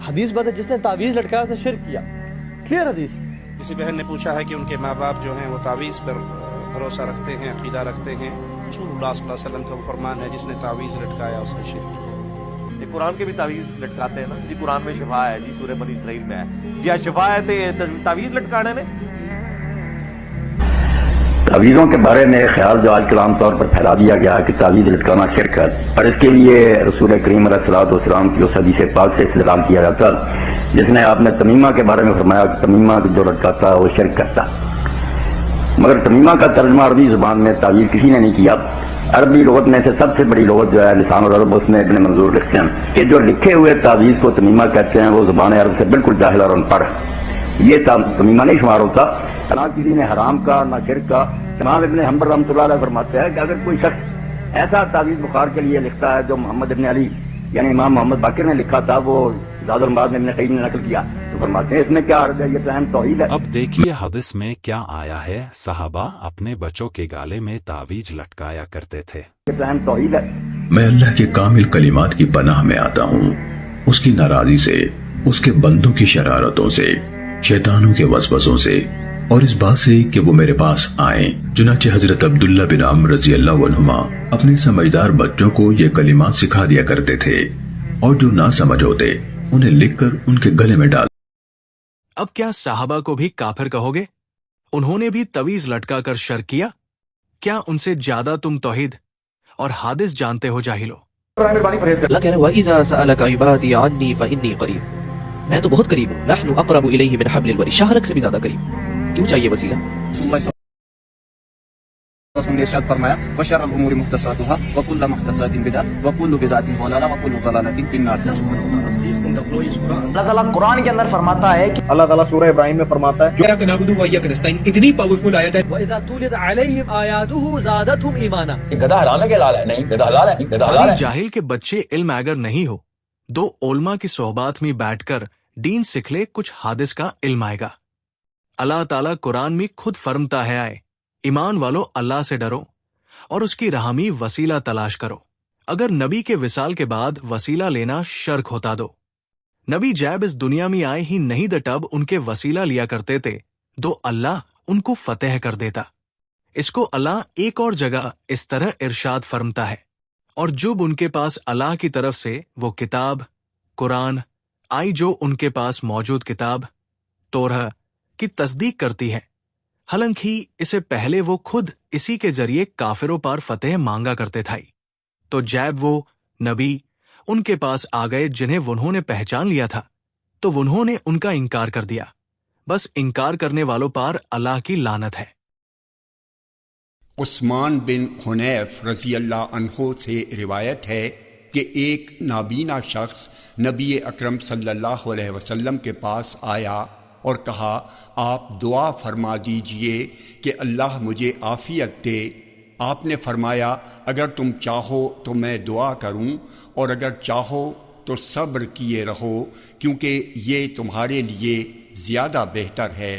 حدیث بات ہے جس نے تعویذ لٹکایا اس نے شرک کیا. کلیئر حدیث. کسی بہن نے پوچھا ہے کہ ان کے ماں باپ جو ہیں وہ تعویذ پر بھروسہ رکھتے ہیں، عقیدہ رکھتے ہیں. رسول اللہ صلی اللہ علیہ وسلم کا وہ فرمان ہے جس نے تعویذ لٹکایا اس نے شرک کیا. یہ قرآن کے بھی تعویذ لٹکاتے ہیں نا جی. قرآن میں شفا ہے جی، سورہ بنی اسرائیل میں ہے جی. شفا ہے تو تعویذ لٹکانے نے. تعویذوں کے بارے میں خیال جو آج کل عام طور پر پھیلا دیا گیا کہ تعویذ لٹکانا شرک ہے، اور اس کے لیے رسول کریم علیہ الصلوۃ والسلام کی اس حدیث پاک سے استدلال کیا جاتا جس نے آپ نے تمیمہ کے بارے میں فرمایا کہ تمیمہ جو لٹکاتا ہے وہ شرک کرتا. مگر تمیمہ کا ترجمہ عربی زبان میں تعویذ کسی نے نہیں کیا. عربی لغت میں سے سب سے بڑی لغت جو ہے لسان العرب، اس میں ابن منظور لکھتے ہیں کہ جو لکھے ہوئے تعویذ کو تمیمہ کہتے ہیں وہ زبان عرب سے بالکل جاہل اور ان پڑھ. یہ تمیمہ نہیں شمار ہوتا، نہ کسی نے حرام کا نہ شرک کا. امام ابن حنبل رحمۃ اللہ علیہ فرماتے ہیں کہ اگر کوئی شخص ایسا تعویذ بخار کے لیے لکھتا ہے جو محمد ابن علی یعنی امام محمد باقر نے لکھا تھا، وہ زاد المعاد میں ابن قیم نے نقل کیا، تو فرماتے ہیں اس میں کیا عرض ہے، یہ تو اہم توحید ہے. اب دیکھیے حدیث میں کیا آیا ہے. صحابہ اپنے بچوں کے گالے میں تعویذ لٹکایا کرتے تھے. یہ تو اہم توحید ہے. میں اللہ کے کامل کلمات کی پناہ میں آتا ہوں، اس کی ناراضی سے، اس کے بندوں کی شرارتوں سے، شیطانوں کے وسوسوں سے، اور اس بات سے کہ وہ میرے پاس آئیں. چنانچہ حضرت عبداللہ بن عمرو رضی اللہ عنہما اپنے سمجھدار بچوں کو یہ کلمات سکھا دیا کرتے تھے، اور جو نہ سمجھ ہوتے انہیں لکھ کر ان کے گلے میں ڈال. اب کیا صحابہ کو بھی کافر کہو گے؟ انہوں نے بھی تعویذ لٹکا کر شرک کیا. کیا ان سے زیادہ تم توحید اور حادث جانتے ہو جاہلو؟ اللہ کہہ رہا ہے وَإِذَا سَأَلَكَ عِبَادِي عَنِّي فَإِنِّي قَرِيبٌ. میں تو بہت قریب ہوں. نحن اقرب الیہ من حبل الورید. شاہرگ سے بھی زیادہ قریب. کیوں چاہیے وسیلہ؟ نے ارشاد فرمایا وشر الامور محدثاتها وكل محدثات بدعة وكل بدعة ضلالة وكل ضلالة في النار. اللہ تعالیٰ قرآن کے اندر فرماتا ہے کہ اللہ تعالیٰ سورہ ابراہیم میں فرماتا ہے جو نعبد و ایاک نستعین اتنی پاورفل آیت ہے. وَإِذَا تُلِيَتْ عَلَيْهِمْ آیَاتُهُ زَادَتْهُمْ ایمانا. یہ گدھا حرام ہے کہ حلال ہے؟ نہیں، گدھا حلال ہے. گدھا حلال ہے. جاہل کے بچے علم اگر نہیں ہو، دو علماء کی صحبات میں بیٹھ کر دین سکھ لے، کچھ حادث کا علم آئے گا. اللہ تعالیٰ قرآن میں خود فرمتا ہے آئے ایمان والو اللہ سے ڈرو اور اس کی راہ میں وسیلہ تلاش کرو. اگر نبی کے وصال کے بعد وسیلہ لینا شرک ہوتا دو. نبی جب اس دنیا میں آئے ہی نہیں دٹب ان کے وسیلہ لیا کرتے تھے تو اللہ ان کو فتح کر دیتا. اس کو اللہ ایک اور جگہ اس طرح ارشاد فرمتا ہے، اور جب ان کے پاس اللہ کی طرف سے وہ کتاب قرآن آئی جو ان کے پاس موجود کتاب تورہ کی تصدیق کرتی ہے، حالانکہ اسے پہلے وہ خود اسی کے ذریعے کافروں پر فتح مانگا کرتے تھے. تو جب وہ نبی ان کے پاس آ گئے جنہیں انہوں نے پہچان لیا تھا تو انہوں نے ان کا انکار کر دیا. بس انکار کرنے والوں پر اللہ کی لعنت ہے. عثمان بن حنیف رضی اللہ عنہ سے روایت ہے کہ ایک نابینا شخص نبی اکرم صلی اللہ علیہ وسلم کے پاس آیا اور کہا آپ دعا فرما دیجئے کہ اللہ مجھے عافیت دے. آپ نے فرمایا اگر تم چاہو تو میں دعا کروں اور اگر چاہو تو صبر کیے رہو کیونکہ یہ تمہارے لیے زیادہ بہتر ہے.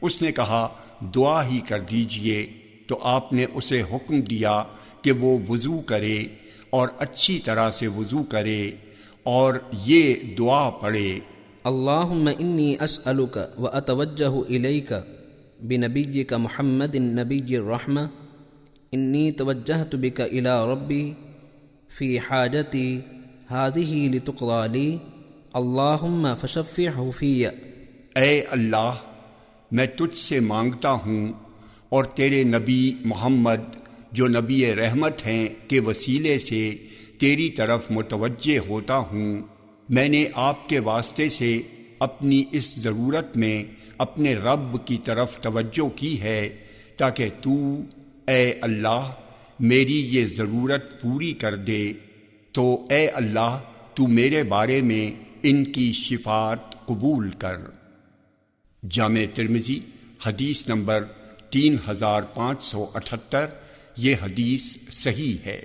اس نے کہا دعا ہی کر دیجئے. تو آپ نے اسے حکم دیا کہ وہ وضو کرے اور اچھی طرح سے وضو کرے اور یہ دعا پڑھے اللہم انی اسألک و اتوجہ الیک بنبیک محمد النبی الرحمہ انی توجہت بک الی ربی فی حاجتی هذه لتقضى لی اللہم فشفعہ فی. اے اللہ میں تجھ سے مانگتا ہوں اور تیرے نبی محمد جو نبی رحمت ہیں کے وسیلے سے تیری طرف متوجہ ہوتا ہوں. میں نے آپ کے واسطے سے اپنی اس ضرورت میں اپنے رب کی طرف توجہ کی ہے تاکہ تو اے اللہ میری یہ ضرورت پوری کر دے. تو اے اللہ تو میرے بارے میں ان کی شفاعت قبول کر. جامع ترمذی حدیث نمبر 3578. یہ حدیث صحیح ہے.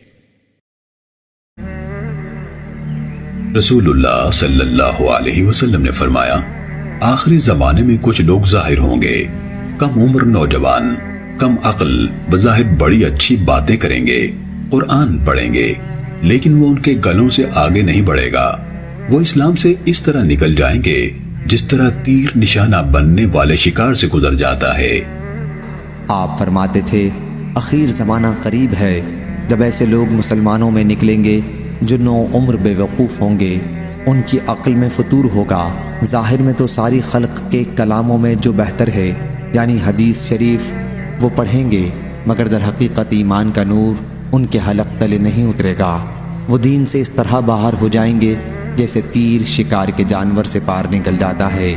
رسول اللہ صلی اللہ علیہ وسلم نے فرمایا آخری زمانے میں کچھ لوگ ظاہر ہوں گے، کم عمر نوجوان، کم عقل، بظاہر بڑی اچھی باتیں کریں گے، قرآن پڑھیں گے، لیکن وہ ان کے گلوں سے آگے نہیں بڑھے گا. وہ اسلام سے اس طرح نکل جائیں گے جس طرح تیر نشانہ بننے والے شکار سے گزر جاتا ہے۔ آپ فرماتے تھے اخیر زمانہ قریب ہے جب ایسے لوگ مسلمانوں میں نکلیں گے جو نو عمر بے وقوف ہوں گے، ان کی عقل میں فطور ہوگا۔ ظاہر میں تو ساری خلق کے کلاموں میں جو بہتر ہے یعنی حدیث شریف وہ پڑھیں گے، مگر در حقیقت ایمان کا نور ان کے حلق تلے نہیں اترے گا۔ وہ دین سے اس طرح باہر ہو جائیں گے جیسے تیر شکار کے جانور سے پار نکل جاتا ہے۔